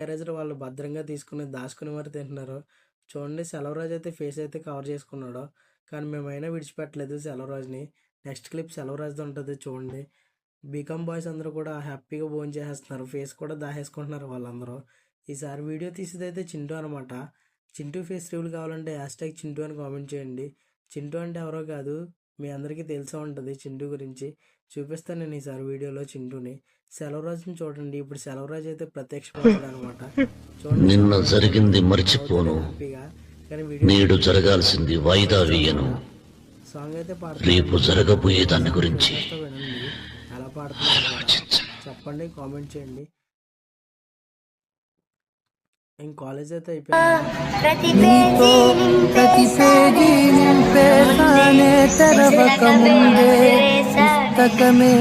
గ్యారేజ్‌లో వాళ్ళు భద్రంగా తీసుకొని దాచుకొని మరి తింటున్నారు. చూడండి సెలవు రోజైతే ఫేస్ అయితే కవర్ చేసుకున్నాడు. కానీ మేమైనా విడిచిపెట్టలేదు సెలవు రోజుని. నెక్స్ట్ క్లిప్ సెలవు రోజుది ఉంటది చూడండి. బీకామ్ బాయ్స్ అందరూ కూడా హ్యాపీగా భోంచేసేస్తున్నారు. ఫేస్ కూడా దాచేసుకుంటున్నారు వాళ్ళందరూ. ఈసారి వీడియో తీసేదైతే చింటూ అనమాట. చింటూ ఫేస్ రివీల్ కావాలంటే హ్యాష్‌ట్యాగ్ చింటూ అని కామెంట్ చేయండి. చింటూ అంటే ఎవరో కాదు, మీ అందరికీ తెలిసే ఉంటుంది చింటూ గురించి. చూపిస్తాను నేను ఈసారి వీడియోలో చింటూని. సెలవు రోజుని చూడండి. ఇప్పుడు సెలవు రోజు అయితే ప్రత్యక్షమవుతాడనమాట. చూడండి నిన్న జరిగింది మర్చిపోను, హ్యాపీగా. కానీ నేడు జరగాల్సింది వాయిదా వేయను, సాంగ్ అయితే రేపు జరగబోయే దాని గురించి వినండి ఎలా పాడుతున్నారు చెప్పండి, కామెంట్ చేయండి. ఇంక కాలేజ్ అయితే అయిపోయింది. ప్రతి పేజీ నింపేసానే తెరవక ముందే పుస్తకమే